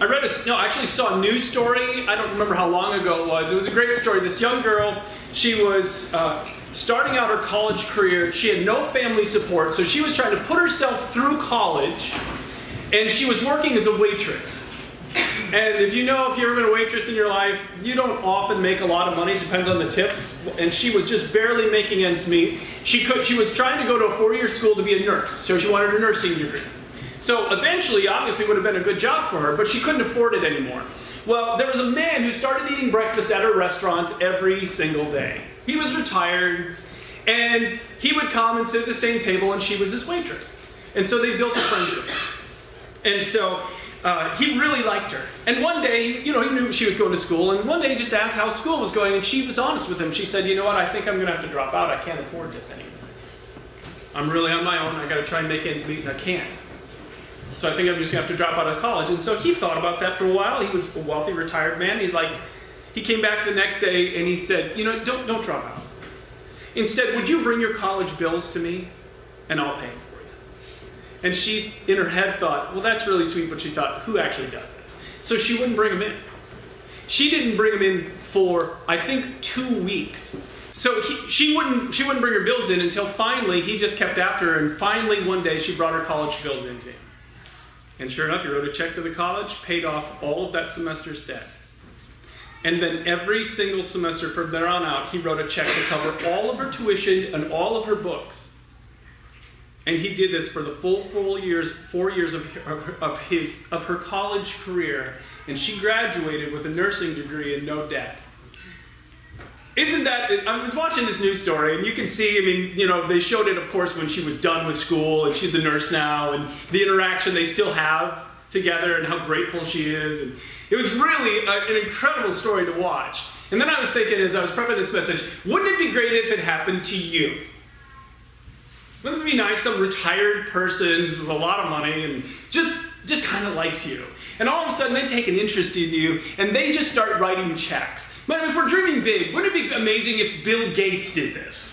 I actually saw a news story. I don't remember how long ago it was. It was a great story. This young girl, she was starting out her college career. She had no family support, so she was trying to put herself through college, and she was working as a waitress. And if you've ever been a waitress in your life, you don't often make a lot of money. It depends on the tips. And she was just barely making ends meet. She was trying to go to a 4-year school to be a nurse, so she wanted a nursing degree. So eventually, obviously, it would have been a good job for her, but she couldn't afford it anymore. Well, there was a man who started eating breakfast at her restaurant every single day. He was retired, and he would come and sit at the same table, and she was his waitress. And so they built a friendship. And so he really liked her. And one day, he knew she was going to school, and one day he just asked how school was going, and she was honest with him. She said, you know what, I think I'm going to have to drop out. I can't afford this anymore. I'm really on my own. I got to try and make ends meet, and I can't. So I think I'm just going to have to drop out of college. And so he thought about that for a while. He was a wealthy, retired man. He came back the next day, and he said, don't drop out. Instead, would you bring your college bills to me, and I'll pay them for you. And she, in her head, thought, well, that's really sweet, but she thought, who actually does this? So she wouldn't bring him in. She didn't bring him in for, I think, 2 weeks. So she wouldn't bring her bills in until finally he just kept after her, and finally one day she brought her college bills in to him. And sure enough, he wrote a check to the college, paid off all of that semester's debt. And then every single semester from there on out, he wrote a check to cover all of her tuition and all of her books. And he did this for the full 4 years of her college career. And she graduated with a nursing degree and no debt. Isn't that, I was watching this news story, and you can see, they showed it, of course, when she was done with school, and she's a nurse now, and the interaction they still have together, and how grateful she is. And it was really an incredible story to watch. And then I was thinking, as I was prepping this message, wouldn't it be great if it happened to you? Wouldn't it be nice, some retired person, just with a lot of money, and just kind of likes you. And all of a sudden, they take an interest in you, and they just start writing checks. But if we're dreaming big, wouldn't it be amazing if Bill Gates did this?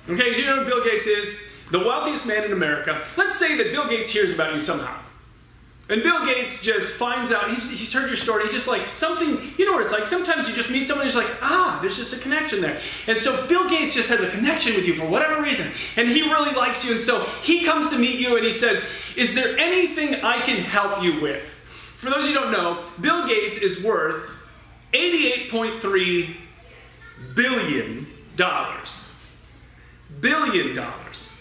Okay, do you know who Bill Gates is? The wealthiest man in America. Let's say that Bill Gates hears about you somehow. And Bill Gates just finds out, he's heard your story, he's just like something, you know what it's like, sometimes you just meet someone who's like, there's just a connection there. And so Bill Gates just has a connection with you for whatever reason, and he really likes you, and so he comes to meet you and he says, is there anything I can help you with? For those of you who don't know, Bill Gates is worth $88.3 billion. Billion dollars.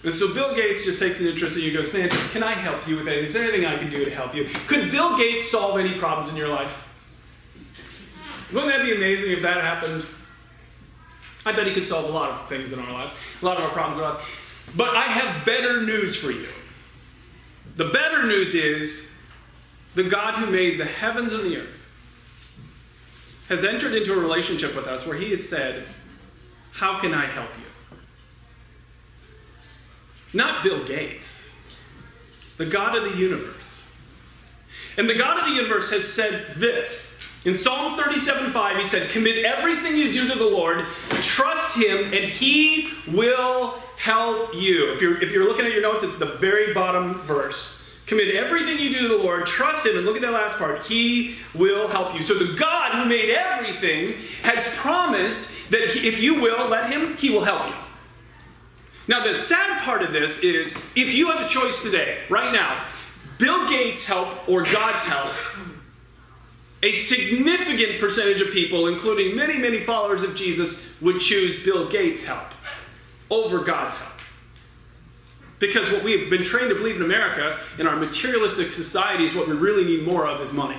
And so Bill Gates just takes an interest in you and goes, man, can I help you with anything? Is there anything I can do to help you? Could Bill Gates solve any problems in your life? Wouldn't that be amazing if that happened? I bet he could solve a lot of things in our lives, a lot of our problems in our life. But I have better news for you. The better news is the God who made the heavens and the earth has entered into a relationship with us where he has said, how can I help you? Not Bill Gates, the God of the universe. And the God of the universe has said this. In Psalm 37:5, he said, commit everything you do to the Lord, trust him, and he will help you. If you're looking at your notes, it's the very bottom verse. Commit everything you do to the Lord, trust him, and look at that last part. He will help you. So the God who made everything has promised that if you will let him, he will help you. Now the sad part of this is, if you have a choice today, right now, Bill Gates' help or God's help, a significant percentage of people, including many, many followers of Jesus, would choose Bill Gates' help over God's help. Because what we have been trained to believe in America, in our materialistic society, is what we really need more of is money.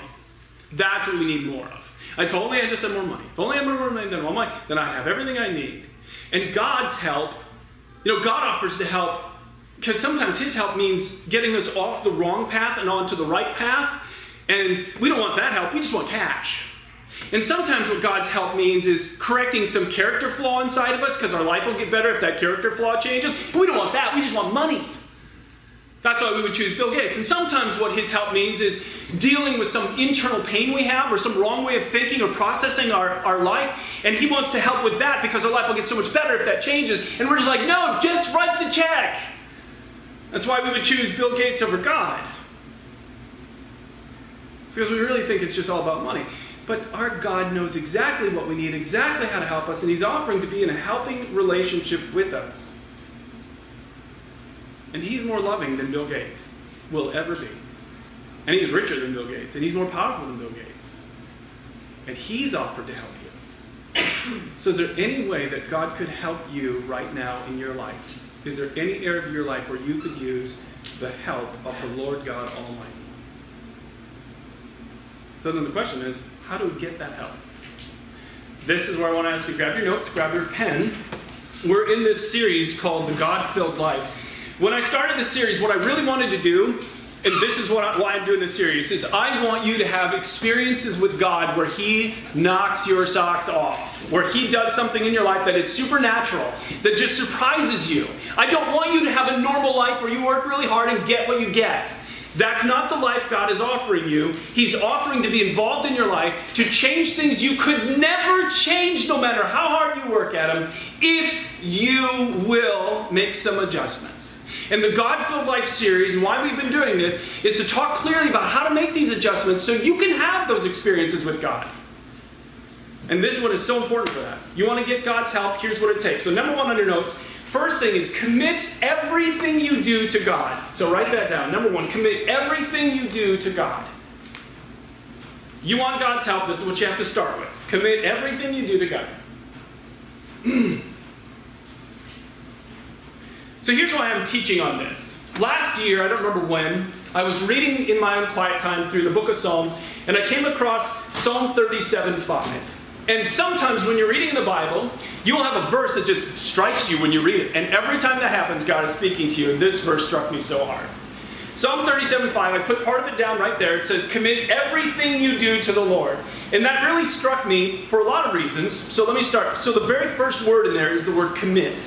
That's what we need more of. If only I just had more money. If only I had more money then I'd have everything I need. And God's help, God offers to help, because sometimes his help means getting us off the wrong path and onto the right path. And we don't want that help, we just want cash. And sometimes what God's help means is correcting some character flaw inside of us, because our life will get better if that character flaw changes. We don't want that, we just want money. That's why we would choose Bill Gates. And sometimes what his help means is dealing with some internal pain we have or some wrong way of thinking or processing our life. And he wants to help with that because our life will get so much better if that changes. And we're just like, no, just write the check. That's why we would choose Bill Gates over God. It's because we really think it's just all about money. But our God knows exactly what we need, exactly how to help us, and He's offering to be in a helping relationship with us. And He's more loving than Bill Gates will ever be. And He's richer than Bill Gates, and He's more powerful than Bill Gates. And He's offered to help you. So is there any way that God could help you right now in your life? Is there any area of your life where you could use the help of the Lord God Almighty? So then the question is, how do we get that help? This is where I want to ask you, grab your notes, grab your pen. We're in this series called The God-Filled Life. When I started this series, what I really wanted to do, and this is why I'm doing this series, is I want you to have experiences with God where He knocks your socks off, where He does something in your life that is supernatural, that just surprises you. I don't want you to have a normal life where you work really hard and get what you get. That's not the life God is offering you. He's offering to be involved in your life, to change things you could never change no matter how hard you work at them, if you will make some adjustments. And the God-Filled Life series, and why we've been doing this, is to talk clearly about how to make these adjustments so you can have those experiences with God. And this one is so important for that. You want to get God's help, here's what it takes. So number one on your notes, first thing is commit everything you do to God. So write that down. Number one, commit everything you do to God. You want God's help, this is what you have to start with. Commit everything you do to God. So here's why I'm teaching on this. Last year, I don't remember when, I was reading in my own quiet time through the book of Psalms, and I came across Psalm 37:5. And sometimes when you're reading in the Bible, you will have a verse that just strikes you when you read it. And every time that happens, God is speaking to you. And this verse struck me so hard. Psalm 37:5, I put part of it down right there. It says, commit everything you do to the Lord. And that really struck me for a lot of reasons. So let me start. So the very first word in there is the word commit.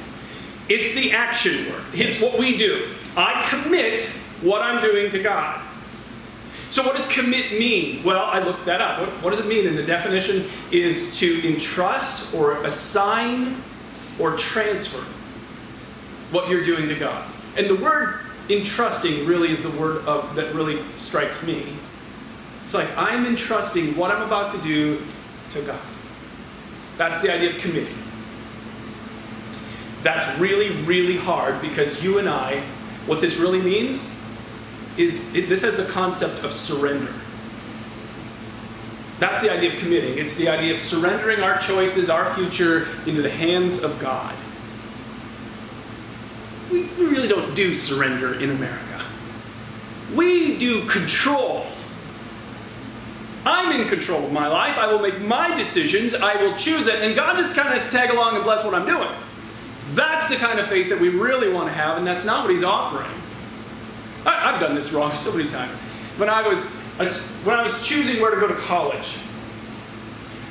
It's the action word. It's what we do. I commit what I'm doing to God. So what does commit mean? Well, I looked that up. What does it mean? And the definition is to entrust or assign or transfer what you're doing to God. And the word entrusting really is the word that really strikes me. It's like I'm entrusting what I'm about to do to God. That's the idea of committing. That's really, really hard because you and I, what this really means is this has the concept of surrender. That's the idea of committing. It's the idea of surrendering our choices, our future, into the hands of God. We really don't do surrender in America. We do control. I'm in control of my life. I will make my decisions. I will choose it. And God just kind of has to tag along and bless what I'm doing. That's the kind of faith that we really want to have, and that's not what He's offering. I've done this wrong so many times. When I was choosing where to go to college,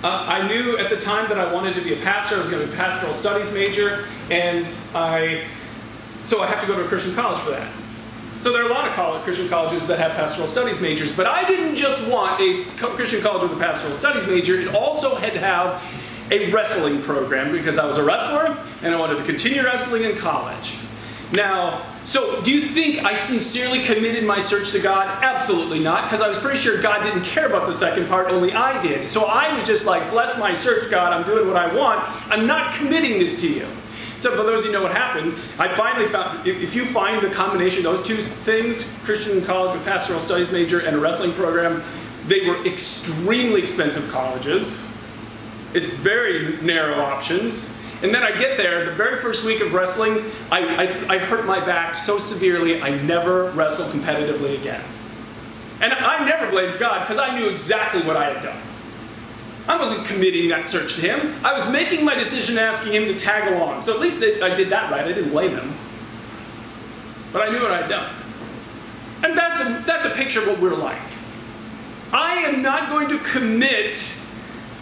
I knew at the time that I wanted to be a pastor. I was going to be a pastoral studies major, and so I have to go to a Christian college for that. So there are a lot of Christian colleges that have pastoral studies majors, but I didn't just want a Christian college with a pastoral studies major. It also had to have a wrestling program because I was a wrestler and I wanted to continue wrestling in college. Now, so do you think I sincerely committed my search to God? Absolutely not, because I was pretty sure God didn't care about the second part, only I did. So I was just like, bless my search, God, I'm doing what I want. I'm not committing this to you. So for those of you who know what happened, I finally found, if you find the combination of those two things, Christian college with pastoral studies major and a wrestling program, they were extremely expensive colleges. It's very narrow options. And then I get there, the very first week of wrestling, I hurt my back so severely, I never wrestled competitively again. And I never blamed God because I knew exactly what I had done. I wasn't committing that search to Him. I was making my decision asking Him to tag along. So at least I did that right. I didn't blame Him. But I knew what I had done. And that's a picture of what we're like. I am not going to commit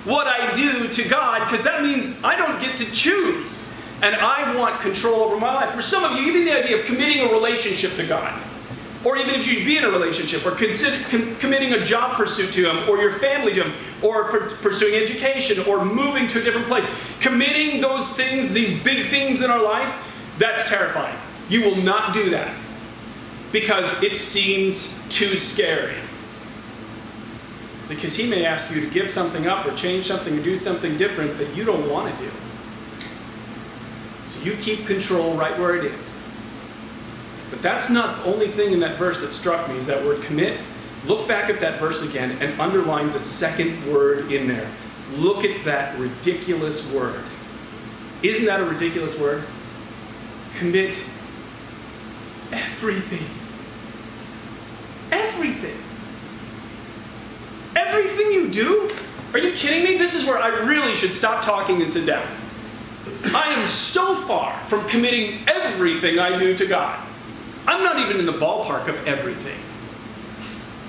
what I do to God, because that means I don't get to choose. And I want control over my life. For some of you, even the idea of committing a relationship to God, or even if you be in a relationship, or committing a job pursuit to Him, or your family to Him, or pursuing education, or moving to a different place, committing those things, these big things in our life, that's terrifying. You will not do that because it seems too scary. Because he may ask you to give something up or change something or do something different that you don't want to do. So you keep control right where it is. But that's not the only thing in that verse that struck me, is that word commit. Look back at that verse again and underline the second word in there. Look at that ridiculous word. Isn't that a ridiculous word? Commit everything. Everything. Everything you do? Are you kidding me? This is where I really should stop talking and sit down. I am so far from committing everything I do to God. I'm not even in the ballpark of everything.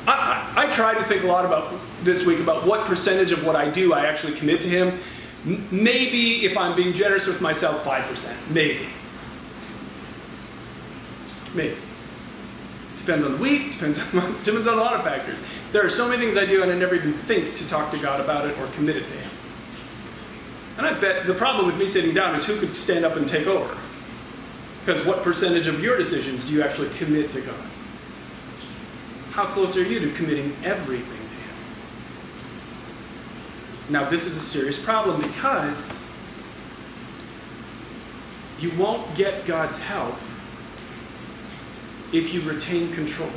I tried to think a lot about this week about what percentage of what I do I actually commit to Him. Maybe, if I'm being generous with myself, 5%. Maybe. Maybe. Depends on the week, depends on a lot of factors. There are so many things I do and I never even think to talk to God about it or commit it to Him. And I bet the problem with me sitting down is who could stand up and take over? Because what percentage of your decisions do you actually commit to God? How close are you to committing everything to Him? Now, this is a serious problem because you won't get God's help if you retain control.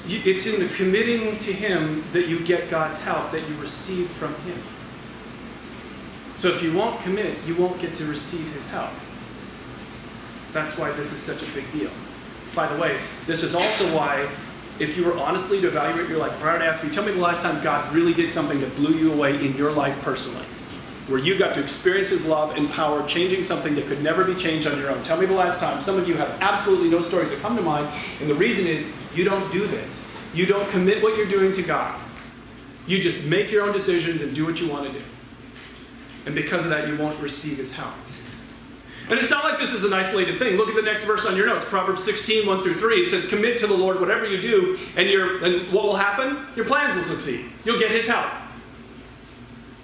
It's in the committing to Him that you get God's help, that you receive from Him. So if you won't commit, you won't get to receive His help. That's why this is such a big deal. By the way, this is also why, if you were honestly to evaluate your life, if I were to ask you, tell me the last time God really did something that blew you away in your life personally, where you got to experience His love and power, changing something that could never be changed on your own. Tell me the last time. Some of you have absolutely no stories that come to mind, and the reason is you don't do this. You don't commit what you're doing to God. You just make your own decisions and do what you want to do. And because of that, you won't receive His help. And it's not like this is an isolated thing. Look at the next verse on your notes, Proverbs 16, 1 through 3. It says, commit to the Lord whatever you do, and what will happen? Your plans will succeed. You'll get His help.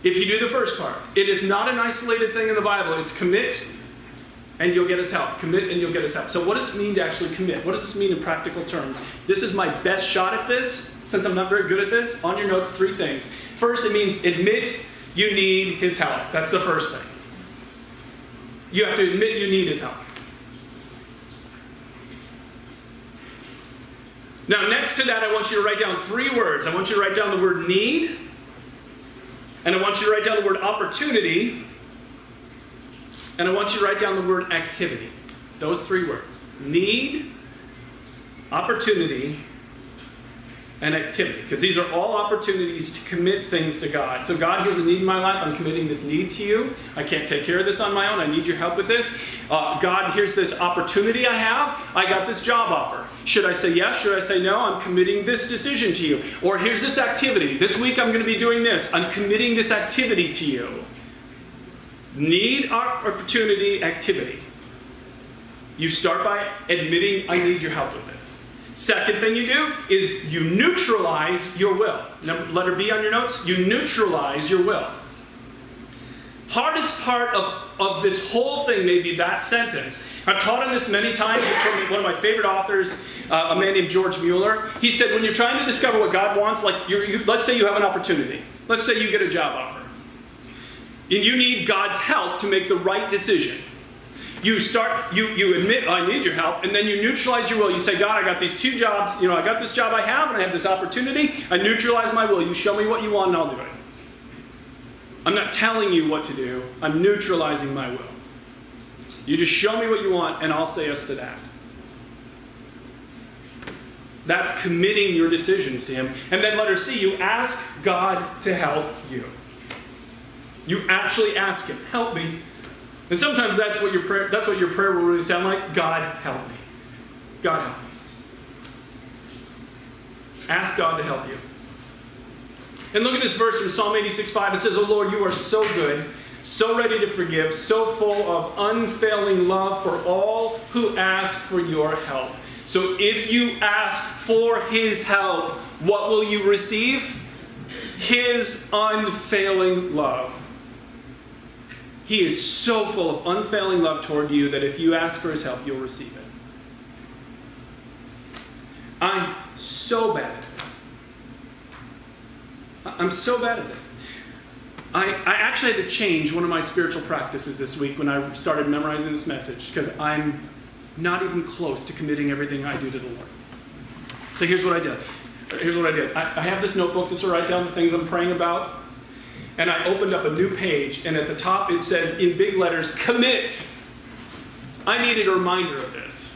If you do the first part. It is not an isolated thing in the Bible. It's commit, and you'll get His help. Commit, and you'll get His help. So what does it mean to actually commit? What does this mean in practical terms? This is my best shot at this, since I'm not very good at this. On your notes, 3 things. First, it means admit you need His help. That's the first thing. You have to admit you need His help. Now, next to that, I want you to write down 3 words. I want you to write down the word need, and I want you to write down the word opportunity, and I want you to write down the word activity. Those 3 words. Need, opportunity, and activity. Because these are all opportunities to commit things to God. So God, here's a need in my life. I'm committing this need to you. I can't take care of this on my own. I need your help with this. God, here's this opportunity I have. I got this job offer. Should I say yes? Should I say no? I'm committing this decision to you. Or here's this activity. This week I'm going to be doing this. I'm committing this activity to you. Need, opportunity, activity. You start by admitting I need your help with this. Second thing you do is you neutralize your will. Letter B on your notes, you neutralize your will. Hardest part of this whole thing may be that sentence. I've taught on this many times. It's from one of my favorite authors, a man named George Mueller. He said when you're trying to discover what God wants, like let's say you have an opportunity. Let's say you get a job offer. And you need God's help to make the right decision. You admit, I need your help, and then you neutralize your will. You say, God, I got these 2 jobs. I got this job I have, and I have this opportunity. I neutralize my will. You show me what you want, and I'll do it. I'm not telling you what to do. I'm neutralizing my will. You just show me what you want, and I'll say yes to that. That's committing your decisions to Him. And then letter C, you ask God to help you. You actually ask Him, help me. And sometimes that's what your prayer will really sound like. God, help me. God, help me. Ask God to help you. And look at this verse from Psalm 86:5. It says, "O Lord, you are so good, so ready to forgive, so full of unfailing love for all who ask for your help." So if you ask for His help, what will you receive? His unfailing love. He is so full of unfailing love toward you that if you ask for His help, you'll receive it. I'm so bad at this. I'm so bad at this. I actually had to change one of my spiritual practices this week when I started memorizing this message, because I'm not even close to committing everything I do to the Lord. So here's what I did. I have this notebook just to write down the things I'm praying about. And I opened up a new page, and at the top it says in big letters, commit. I needed a reminder of this.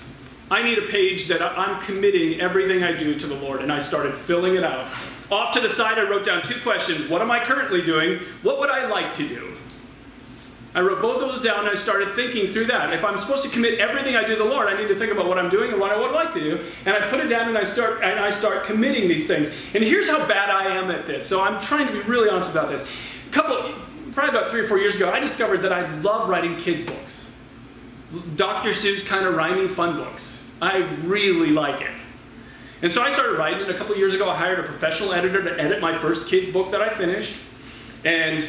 I need a page that I'm committing everything I do to the Lord, and I started filling it out. Off to the side, I wrote down 2 questions. What am I currently doing? What would I like to do? I wrote both of those down, and I started thinking through that. If I'm supposed to commit everything I do to the Lord, I need to think about what I'm doing and what I would like to do. And I put it down, and I start committing these things. And here's how bad I am at this. So I'm trying to be really honest about this. Probably about 3 or 4 years ago, I discovered that I love writing kids' books. Dr. Seuss kind of rhyming fun books. I really like it. And so I started writing, and a couple of years ago I hired a professional editor to edit my first kids book that I finished. And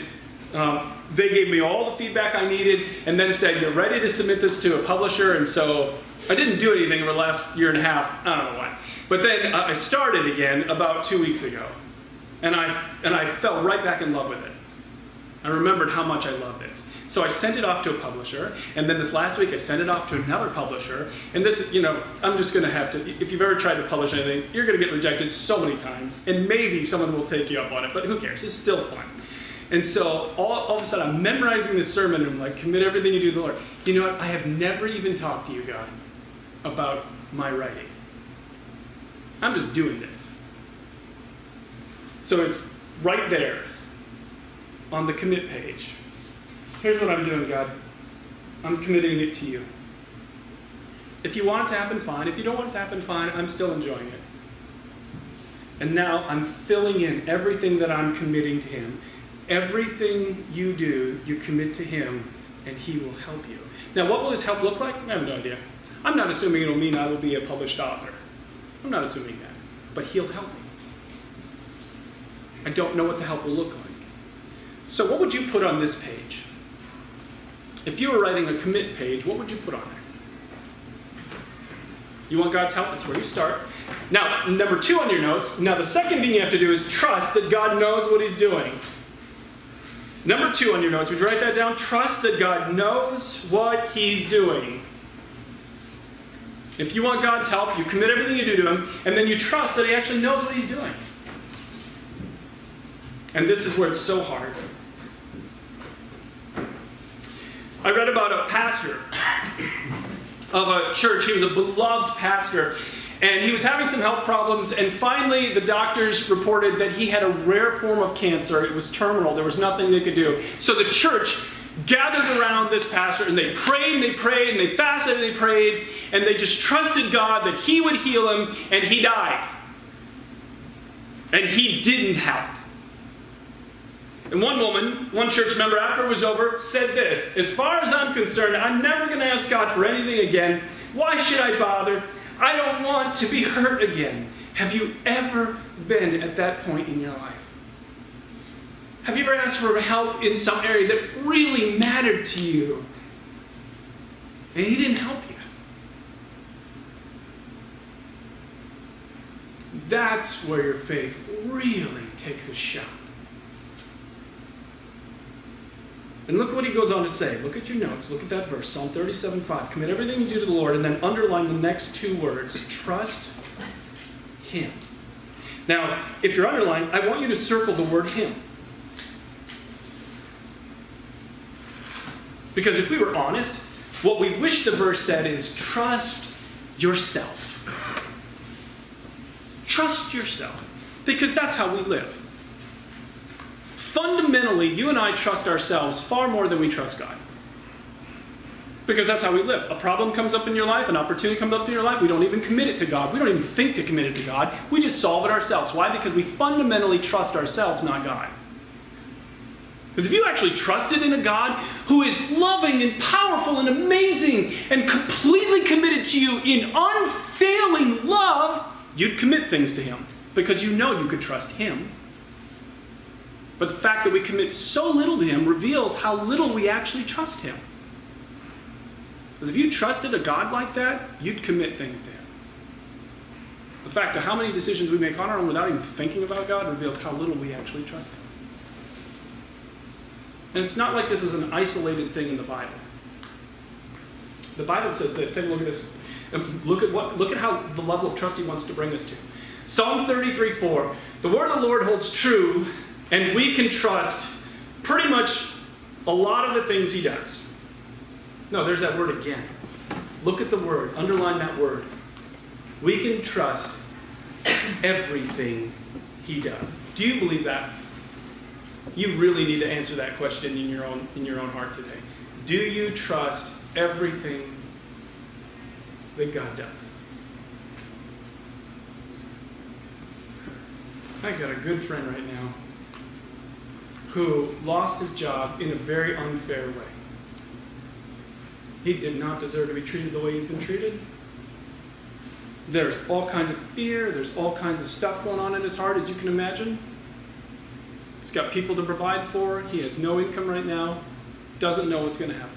they gave me all the feedback I needed, and then said, you're ready to submit this to a publisher. And so I didn't do anything over the last year and a half. I don't know why. But then I started again about 2 weeks ago. And I fell right back in love with it. I remembered how much I love this. So I sent it off to a publisher, and then this last week I sent it off to another publisher. And this, I'm just going to have to, if you've ever tried to publish anything, you're going to get rejected so many times, and maybe someone will take you up on it, but who cares? It's still fun. And so all of a sudden I'm memorizing this sermon, and I'm like, commit everything you do to the Lord. You know what? I have never even talked to you, God, about my writing. I'm just doing this. So it's right there on the commit page. Here's what I'm doing, God. I'm committing it to you. If you want it to happen, fine. If you don't want it to happen, fine. I'm still enjoying it. And now I'm filling in everything that I'm committing to him. Everything you do, you commit to him, and he will help you. Now, what will his help look like? I have no idea. I'm not assuming it'll mean I will be a published author. I'm not assuming that. But he'll help me. I don't know what the help will look like. So what would you put on this page? If you were writing a commit page, what would you put on there? You want God's help? That's where you start. Now, number 2 on your notes. Now, the second thing you have to do is trust that God knows what he's doing. Number 2 on your notes. Would you write that down? Trust that God knows what he's doing. If you want God's help, you commit everything you do to him, and then you trust that he actually knows what he's doing. And this is where it's so hard. I read about a pastor of a church. He was a beloved pastor, and he was having some health problems, and finally the doctors reported that he had a rare form of cancer. It was terminal. There was nothing they could do. So the church gathered around this pastor, and they prayed, and they prayed, and they fasted, and they prayed, and they just trusted God that he would heal him, and he died. And he didn't help. And one church member, after it was over, said this: as far as I'm concerned, I'm never going to ask God for anything again. Why should I bother? I don't want to be hurt again. Have you ever been at that point in your life? Have you ever asked for help in some area that really mattered to you, and he didn't help you? That's where your faith really takes a shot. And look what he goes on to say. Look at your notes. Look at that verse, Psalm 37:5. Commit everything you do to the Lord, and then underline the next 2 words. Trust him. Now, if you're underlining, I want you to circle the word him. Because if we were honest, what we wish the verse said is trust yourself. Trust yourself. Because that's how we live. Fundamentally, you and I trust ourselves far more than we trust God. Because that's how we live. A problem comes up in your life, an opportunity comes up in your life, we don't even commit it to God. We don't even think to commit it to God. We just solve it ourselves. Why? Because we fundamentally trust ourselves, not God. Because if you actually trusted in a God who is loving and powerful and amazing and completely committed to you in unfailing love, you'd commit things to him. Because you know you could trust him. But the fact that we commit so little to him reveals how little we actually trust him. Because if you trusted a God like that, you'd commit things to him. The fact of how many decisions we make on our own without even thinking about God reveals how little we actually trust him. And it's not like this is an isolated thing in the Bible. The Bible says this. Take a look at this. Look at how the level of trust he wants to bring us to. Psalm 33:4. The word of the Lord holds true, and we can trust pretty much a lot of the things he does. No, there's that word again. Look at the word. Underline that word. We can trust everything he does. Do you believe that? You really need to answer that question in your own heart today. Do you trust everything that God does? I got a good friend right now who lost his job in a very unfair way. He did not deserve to be treated the way he's been treated. There's all kinds of fear. There's all kinds of stuff going on in his heart, as you can imagine. He's got people to provide for. He has no income right now. Doesn't know what's going to happen.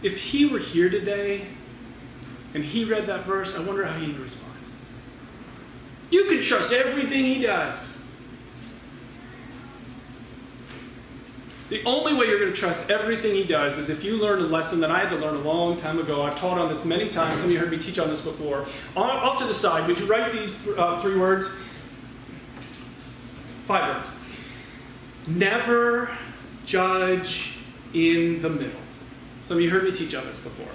If he were here today and he read that verse, I wonder how he'd respond. You can trust everything he does. The only way you're going to trust everything he does is if you learn a lesson that I had to learn a long time ago. I've taught on this many times. Some of you heard me teach on this before. Off to the side, would you write these 3 words? 5 words. Never judge in the middle. Some of you heard me teach on this before.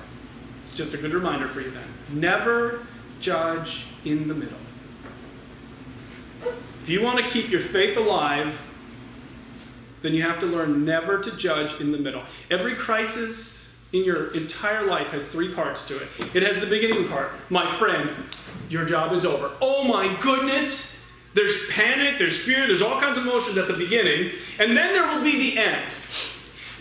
It's just a good reminder for you then. Never judge in the middle. If you want to keep your faith alive, then you have to learn never to judge in the middle. Every crisis in your entire life has 3 parts to it. It has the beginning part. My friend, your job is over. Oh my goodness. There's panic, there's fear, there's all kinds of emotions at the beginning. And then there will be the end.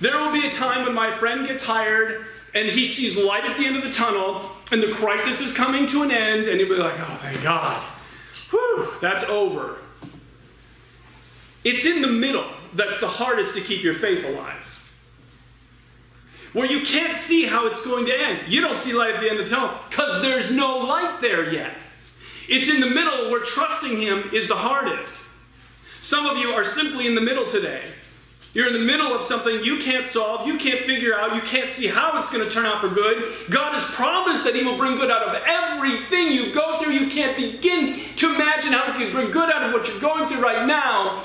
There will be a time when my friend gets hired and he sees light at the end of the tunnel and the crisis is coming to an end and he'll be like, oh, thank God. Whew, that's over. It's in the middle that's the hardest to keep your faith alive. Where you can't see how it's going to end. You don't see light at the end of the tunnel because there's no light there yet. It's in the middle where trusting him is the hardest. Some of you are simply in the middle today. You're in the middle of something you can't solve, you can't figure out, you can't see how it's going to turn out for good. God has promised that he will bring good out of everything you go through. You can't begin to imagine how he could bring good out of what you're going through right now.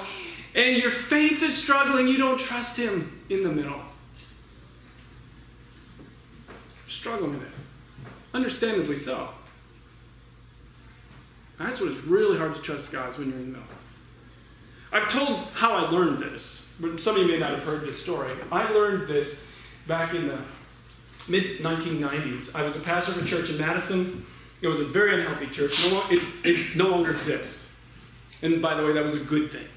And your faith is struggling. You don't trust him in the middle. You're struggling with this. Understandably so. That's what it's really hard to trust God is when you're in the middle. I've told how I learned this, but some of you may not have heard this story. I learned this back in the mid-1990s. I was a pastor of a church in Madison. It was a very unhealthy church. It no longer exists. And by the way, that was a good thing.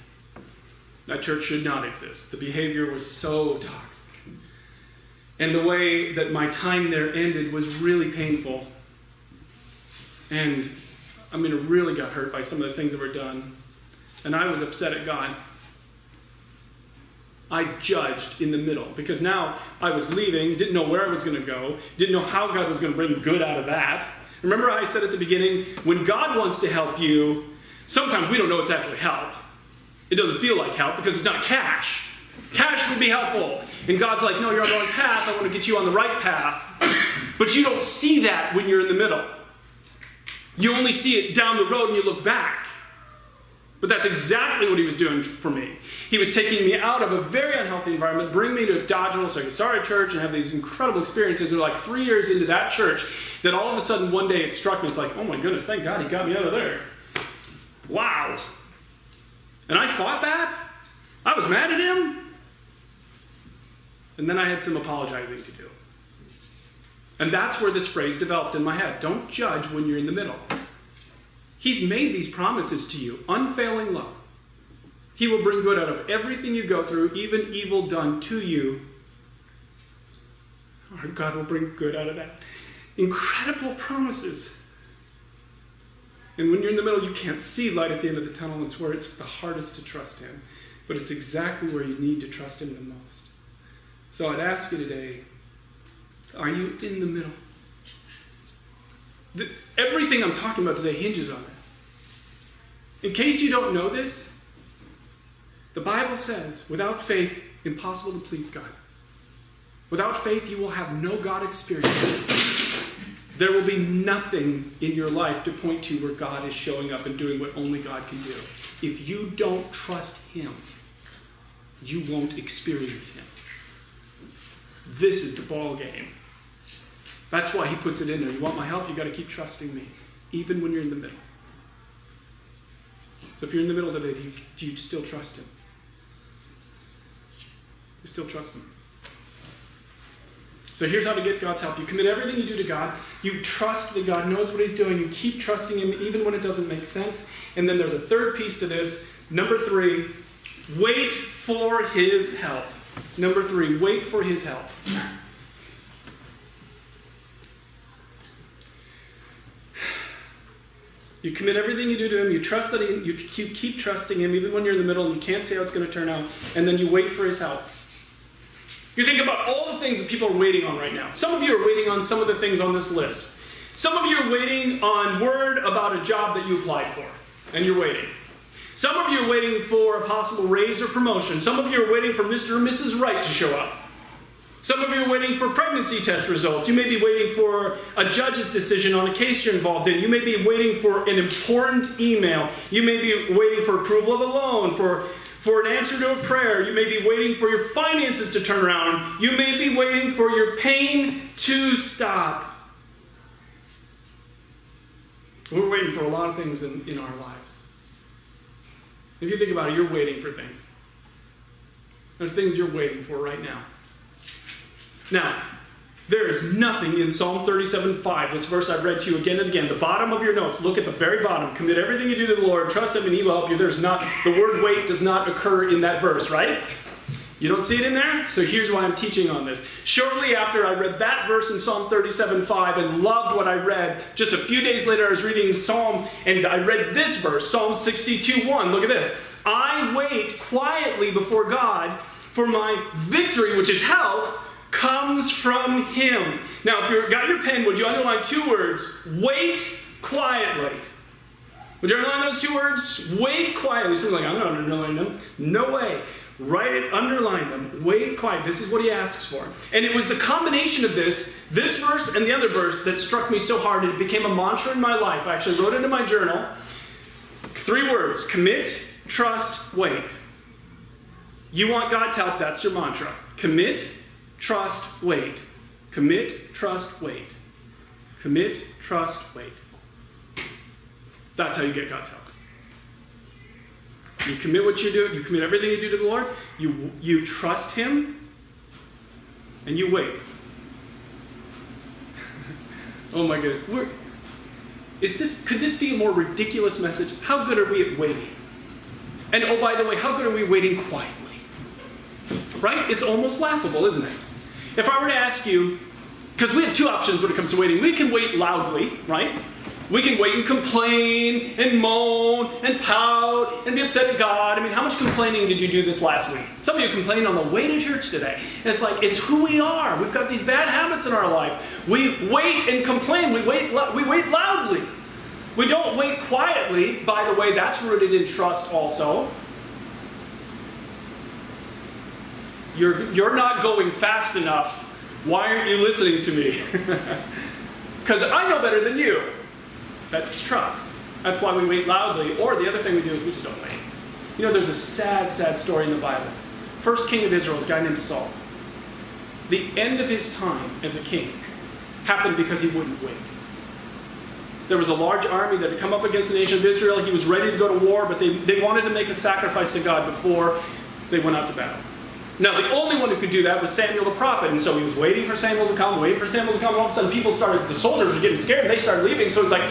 That church should not exist. The behavior was so toxic. And the way that my time there ended was really painful. And I really got hurt by some of the things that were done. And I was upset at God. I judged in the middle because now I was leaving, didn't know where I was going to go, didn't know how God was going to bring good out of that. Remember how I said at the beginning, when God wants to help you, sometimes we don't know it's actually help. It doesn't feel like help because it's not cash. Cash would be helpful. And God's like, no, you're on the wrong path. I want to get you on the right path. But you don't see that when you're in the middle. You only see it down the road and you look back. But that's exactly what he was doing for me. He was taking me out of a very unhealthy environment, bring me to Dodgeville so I could start a church and have these incredible experiences. And like 3 years into that church, that all of a sudden one day it struck me. It's like, oh my goodness, thank God he got me out of there. Wow. And I fought that. I was mad at him. And then I had some apologizing to do. And that's where this phrase developed in my head. Don't judge when you're in the middle. He's made these promises to you, unfailing love. He will bring good out of everything you go through, even evil done to you. Our God will bring good out of that. Incredible promises. And when you're in the middle, you can't see light at the end of the tunnel. It's where it's the hardest to trust him. But it's exactly where you need to trust him the most. So I'd ask you today, are you in the middle? Everything I'm talking about today hinges on this. In case you don't know this, the Bible says, without faith, impossible to please God. Without faith, you will have no God experience. There will be nothing in your life to point to where God is showing up and doing what only God can do. If you don't trust him, you won't experience him. This is the ball game. That's why he puts it in there. You want my help? You got to keep trusting me, even when you're in the middle. So if you're in the middle today, do you still trust him? You still trust him. So here's how to get God's help. You commit everything you do to God. You trust that God knows what he's doing. You keep trusting him even when it doesn't make sense. And then there's a third piece to this. Number 3, wait for his help. Number 3, wait for his help. You commit everything you do to him. You trust that you keep trusting him even when you're in the middle and you can't see how it's going to turn out. And then you wait for his help. You think about all the things that people are waiting on right now. Some of you are waiting on some of the things on this list. Some of you are waiting on word about a job that you applied for, and you're waiting. Some of you are waiting for a possible raise or promotion. Some of you are waiting for Mr. or Mrs. Right to show up. Some of you are waiting for pregnancy test results. You may be waiting for a judge's decision on a case you're involved in. You may be waiting for an important email. You may be waiting for approval of a loan, for an answer to a prayer. You may be waiting for your finances to turn around. You may be waiting for your pain to stop. We're waiting for a lot of things in our lives. If you think about it, you're waiting for things. There's things you're waiting for right now. Now, there is nothing in Psalm 37:5, this verse I've read to you again and again. The bottom of your notes, look at the very bottom. Commit everything you do to the Lord, trust him, and he will help you. The word wait does not occur in that verse, right? You don't see it in there? So here's why I'm teaching on this. Shortly after I read that verse in Psalm 37:5 and loved what I read, just a few days later I was reading Psalms and I read this verse, Psalm 62:1. Look at this. I wait quietly before God, for my victory, which is help, comes from him. Now, if you've got your pen, would you underline 2 words? Wait quietly. Would you underline those 2 words? Wait quietly. Someone's like, I'm not underlining them. No way. Write it, underline them. Wait quiet. This is what he asks for. And it was the combination of this verse and the other verse that struck me so hard, and it became a mantra in my life. I actually wrote it in my journal. 3 words. Commit, trust, wait. You want God's help, that's your mantra. Commit, trust, wait. Commit, trust, wait. Commit, trust, wait. That's how you get God's help. You commit what you do. You commit everything you do to the Lord. You trust him. And you wait. Oh my goodness. Could this be a more ridiculous message? How good are we at waiting? And oh, by the way, how good are we waiting quietly? Right? It's almost laughable, isn't it? If I were to ask you, because we have 2 options when it comes to waiting. We can wait loudly, right? We can wait and complain and moan and pout and be upset at God. I mean, how much complaining did you do this last week? Some of you complained on the way to church today. And it's like, it's who we are. We've got these bad habits in our life. We wait and complain. We wait loudly. We don't wait quietly. By the way, that's rooted in trust also. You're not going fast enough. Why aren't you listening to me? Because I know better than you. That's trust. That's why we wait loudly. Or the other thing we do is we just don't wait. You know, there's a sad, sad story in the Bible. First king of Israel is a guy named Saul. The end of his time as a king happened because he wouldn't wait. There was a large army that had come up against the nation of Israel. He was ready to go to war, but they wanted to make a sacrifice to God before they went out to battle. Now, the only one who could do that was Samuel the prophet, and so he was waiting for Samuel to come, and all of a sudden the soldiers were getting scared, and they started leaving, so he's like,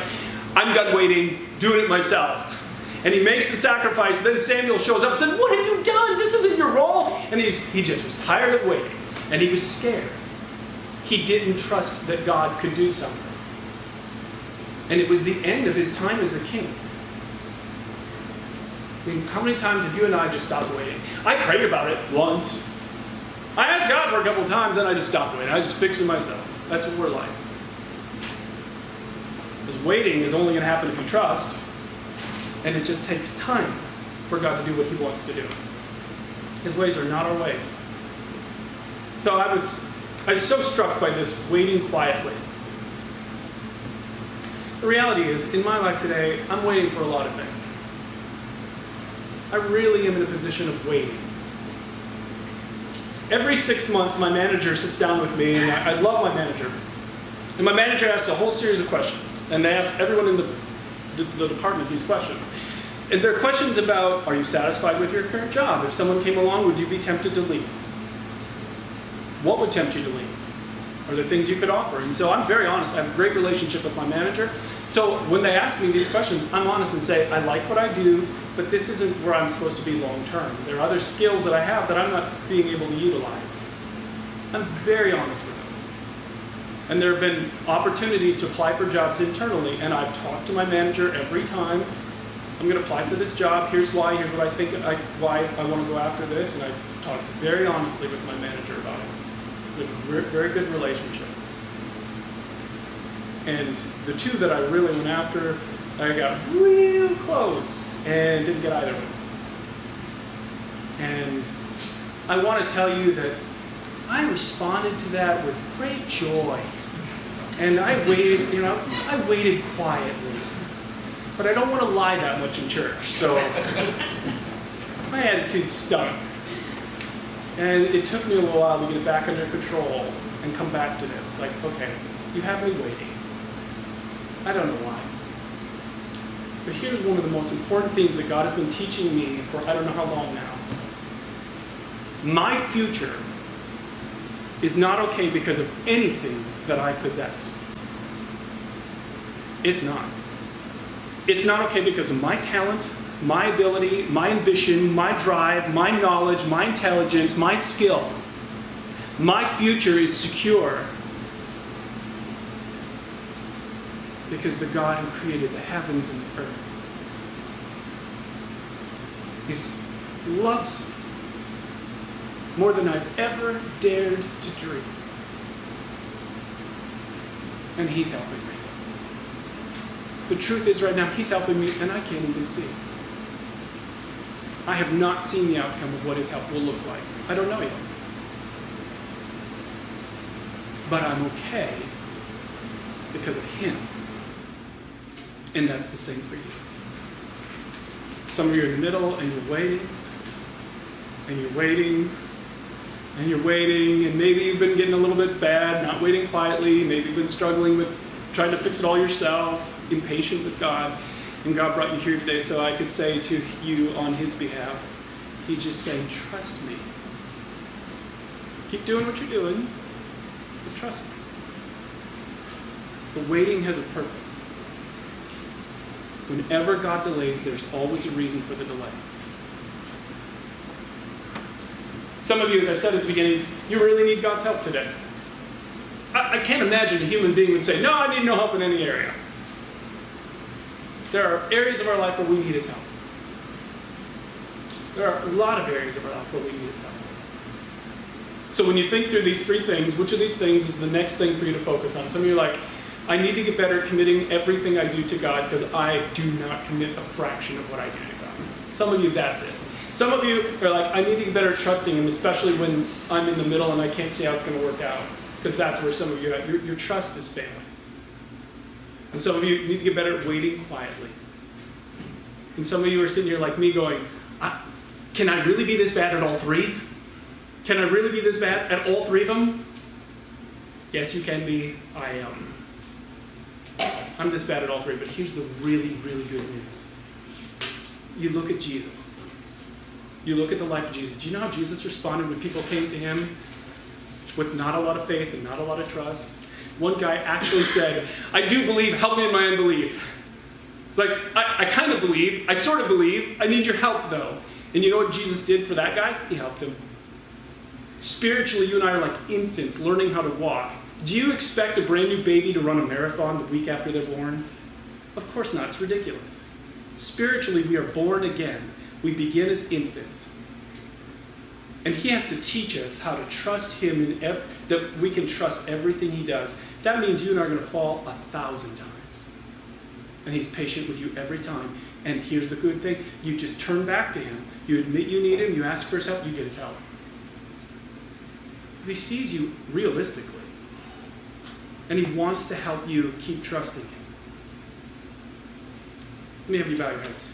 I'm done waiting, doing it myself. And he makes the sacrifice, then Samuel shows up and said, what have you done? This isn't your role. And he just was tired of waiting, and he was scared. He didn't trust that God could do something. And it was the end of his time as a king. I mean, how many times have you and I just stopped waiting? I prayed about it once. I asked God for a couple of times, then I just stopped waiting. I just fixed it myself. That's what we're like. Because waiting is only going to happen if you trust, and it just takes time for God to do what he wants to do. His ways are not our ways. So I was so struck by this waiting quietly. The reality is, in my life today, I'm waiting for a lot of things. I really am in a position of waiting. Every 6 months, my manager sits down with me, and I love my manager. And my manager asks a whole series of questions, and they ask everyone in the department these questions. And they're questions about, are you satisfied with your current job? If someone came along, would you be tempted to leave? What would tempt you to leave? Are there things you could offer? And so I'm very honest. I have a great relationship with my manager. So when they ask me these questions, I'm honest and say, I like what I do, but this isn't where I'm supposed to be long term. There are other skills that I have that I'm not being able to utilize. I'm very honest with them. And there have been opportunities to apply for jobs internally, and I've talked to my manager every time. I'm going to apply for this job. Here's why. Here's what I think. Why I want to go after this. And I talked very honestly with my manager about it. We have a very good relationship. And the two that I really went after, I got real close and didn't get either of them. And I want to tell you that I responded to that with great joy. And I waited quietly. But I don't want to lie that much in church, so my attitude stunk. And it took me a little while to get it back under control and come back to this. Like, okay, you have me waiting. I don't know why. But here's one of the most important things that God has been teaching me for I don't know how long now. My future is not okay because of anything that I possess. It's not. It's not okay because of my talent, my ability, my ambition, my drive, my knowledge, my intelligence, my skill. My future is secure because the God who created the heavens and the earth loves me more than I've ever dared to dream. And he's helping me. The truth is right now, he's helping me and I can't even see it. I have not seen the outcome of what his help will look like. I don't know yet. But I'm okay because of him. And that's the same for you. Some of you are in the middle and you're waiting, and you're waiting, and you're waiting, and maybe you've been getting a little bit bad, not waiting quietly, maybe you've been struggling with trying to fix it all yourself, impatient with God, and God brought you here today so I could say to you on his behalf, he's just saying, trust me. Keep doing what you're doing, but trust me. The waiting has a purpose. Whenever God delays, there's always a reason for the delay. Some of you, as I said at the beginning, you really need God's help today. I can't imagine a human being would say, no, I need no help in any area. There are areas of our life where we need his help. There are a lot of areas of our life where we need his help. So when you think through these three things, which of these things is the next thing for you to focus on? Some of you are like, I need to get better at committing everything I do to God because I do not commit a fraction of what I do to God. Some of you, that's it. Some of you are like, I need to get better at trusting him, especially when I'm in the middle and I can't see how it's going to work out. Because that's where some of you are at. Your trust is failing. And some of you need to get better at waiting quietly. And some of you are sitting here like me going, can I really be this bad at all three? Can I really be this bad at all three of them? Yes, you can be. I am. I'm this bad at all three, but here's the really, really good news. You look at Jesus. You look at the life of Jesus. Do you know how Jesus responded when people came to him with not a lot of faith and not a lot of trust? One guy actually said, I do believe, help me in my unbelief. It's like, I kind of believe, I sort of believe, I need your help though. And you know what Jesus did for that guy? He helped him. Spiritually, you and I are like infants learning how to walk. Do you expect a brand new baby to run a marathon the week after they're born? Of course not, it's ridiculous. Spiritually, we are born again. We begin as infants. And he has to teach us how to trust him, that we can trust everything he does. That means you and I are going to fall 1,000 times. And he's patient with you every time. And here's the good thing. You just turn back to him. You admit you need him. You ask for his help. You get his help. Because he sees you realistically. And he wants to help you keep trusting him. Let me have you bow your heads.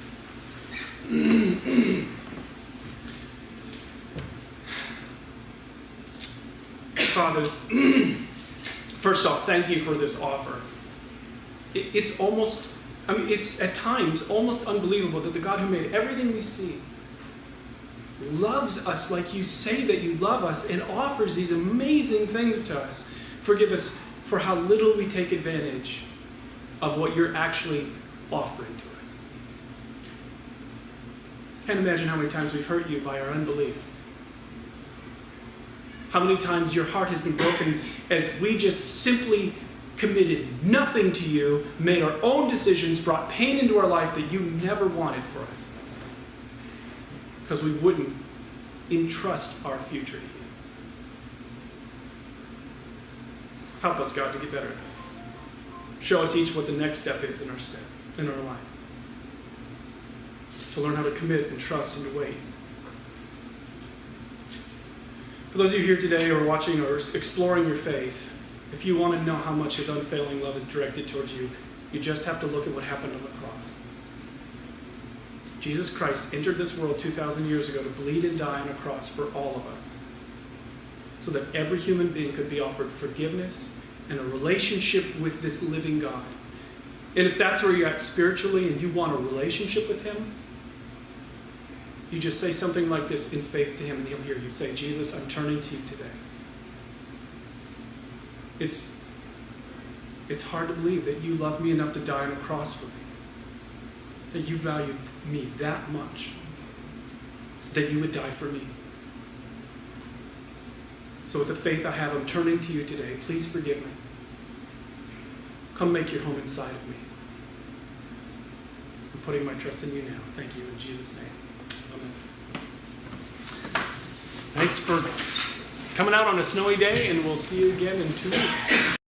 Father, first off, thank you for this offer. It's at times almost unbelievable that the God who made everything we see loves us like you say that you love us and offers these amazing things to us. Forgive us for how little we take advantage of what you're actually offering to us. Can't imagine how many times we've hurt you by our unbelief. How many times your heart has been broken as we just simply committed nothing to you, made our own decisions, brought pain into our life that you never wanted for us. Because we wouldn't entrust our future to you. Help us, God, to get better at this. Show us each what the next step is in our life. To learn how to commit and trust and to wait. For those of you here today who are watching or exploring your faith, if you want to know how much his unfailing love is directed towards you, you just have to look at what happened on the cross. Jesus Christ entered this world 2,000 years ago to bleed and die on a cross for all of us, so that every human being could be offered forgiveness and a relationship with this living God. And if that's where you're at spiritually and you want a relationship with him, you just say something like this in faith to him and he'll hear you. Say, Jesus, I'm turning to you today. It's hard to believe that you love me enough to die on a cross for me. That you valued me that much. That you would die for me. So with the faith I have, I'm turning to you today. Please forgive me. Come make your home inside of me. I'm putting my trust in you now. Thank you in Jesus' name. Amen. Thanks for coming out on a snowy day, and we'll see you again in 2 weeks.